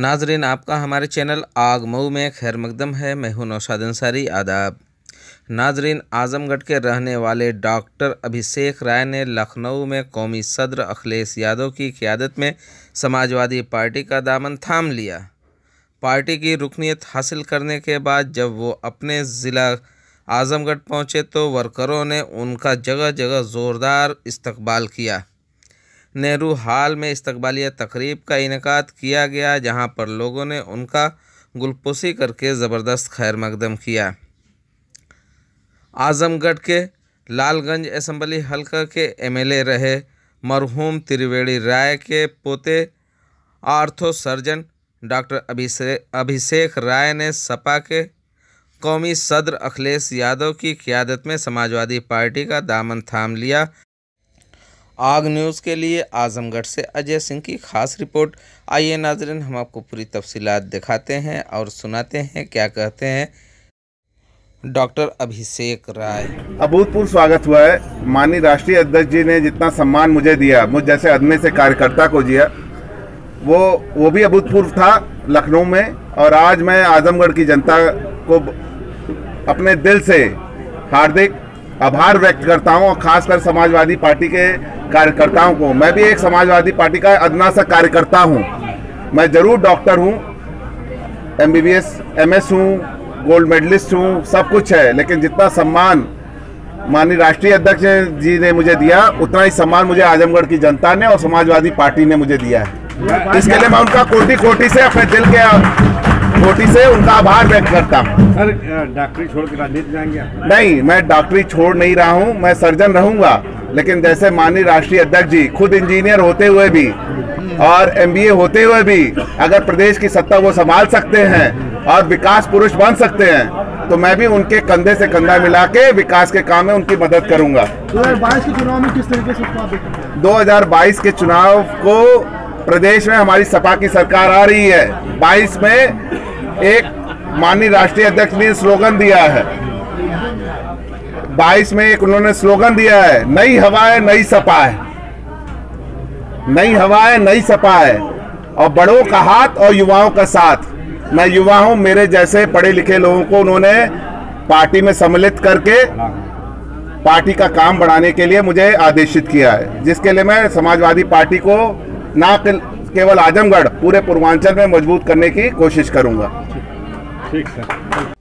नाजरीन, आपका हमारे चैनल आग मऊ में खैर मकदम है। मैं हूं नौशाद अंसारी। आदाब नाजरीन, आजमगढ़ के रहने वाले डॉक्टर अभिषेक राय ने लखनऊ में कौमी सदर अखिलेश यादव की क़यादत में समाजवादी पार्टी का दामन थाम लिया। पार्टी की रुकनीत हासिल करने के बाद जब वो अपने ज़िला आजमगढ़ पहुंचे तो वर्करों ने उनका जगह जगह ज़ोरदार इस्तकबाल किया। नेहरू हाल में इस्तकबालिया तकरीब का इनेकाद किया गया, जहां पर लोगों ने उनका गुलपोशी करके ज़बरदस्त खैर मकदम किया। आजमगढ़ के लालगंज असम्बली हलका के एमएलए रहे मरहूम त्रिवेणी राय के पोते आर्थो सर्जन डॉक्टर अभिषेक राय ने सपा के कौमी सदर अखिलेश यादव की क़यादत में समाजवादी पार्टी का दामन थाम लिया। आग न्यूज़ के लिए आजमगढ़ से अजय सिंह की खास रिपोर्ट। आइए नाज़रीन, हम आपको पूरी तफसीलात दिखाते हैं और सुनाते हैं क्या कहते हैं डॉक्टर अभिषेक राय। अभूतपूर्व स्वागत हुआ है। माननीय राष्ट्रीय अध्यक्ष जी ने जितना सम्मान मुझे दिया, मुझ जैसे अदमे से कार्यकर्ता को दिया, वो भी अभूतपूर्व था लखनऊ में। और आज मैं आजमगढ़ की जनता को अपने दिल से हार्दिक आभार व्यक्त करता हूं, और खासकर समाजवादी पार्टी के कार्यकर्ताओं को। मैं भी एक समाजवादी पार्टी का अदना सा कार्यकर्ता हूं। मैं जरूर डॉक्टर हूं, MBBS MS हूं, गोल्ड मेडलिस्ट हूं, सब कुछ है, लेकिन जितना सम्मान माननीय राष्ट्रीय अध्यक्ष जी ने मुझे दिया, उतना ही सम्मान मुझे आजमगढ़ की जनता ने और समाजवादी पार्टी ने मुझे दिया है। इसके लिए मैं उनका कोटि कोटि से, अपने दिल के कोटि से उनका आभार व्यक्त करता हूँ। सर, डॉक्टरी छोड़ के राजनीति जाएंगे? नहीं, मैं डॉक्टरी छोड़ नहीं रहा हूँ, मैं सर्जन रहूंगा। लेकिन जैसे माननीय राष्ट्रीय अध्यक्ष जी खुद इंजीनियर होते हुए भी और MBA होते हुए भी अगर प्रदेश की सत्ता वो संभाल सकते हैं और विकास पुरुष बन सकते हैं, तो मैं भी उनके कंधे से कंधा मिला के विकास के काम में उनकी मदद करूंगा। 2022 के चुनाव में किस तरीके से 2022 के चुनाव को प्रदेश में हमारी सपा की सरकार आ रही है। 22 में एक माननीय राष्ट्रीय अध्यक्ष ने स्लोगन दिया है, 22 में एक उन्होंने स्लोगन दिया है, नई हवा है नई सपा है, नई हवा है नई सपा है, और बड़ों का हाथ और युवाओं का साथ। मैं युवा हूं, मेरे जैसे पढ़े लिखे लोगों को उन्होंने पार्टी में सम्मिलित करके पार्टी का काम बढ़ाने के लिए मुझे आदेशित किया है, जिसके लिए मैं समाजवादी पार्टी को ना केवल आजमगढ़, पूरे पूर्वांचल में मजबूत करने की कोशिश करूंगा। ठीक सर।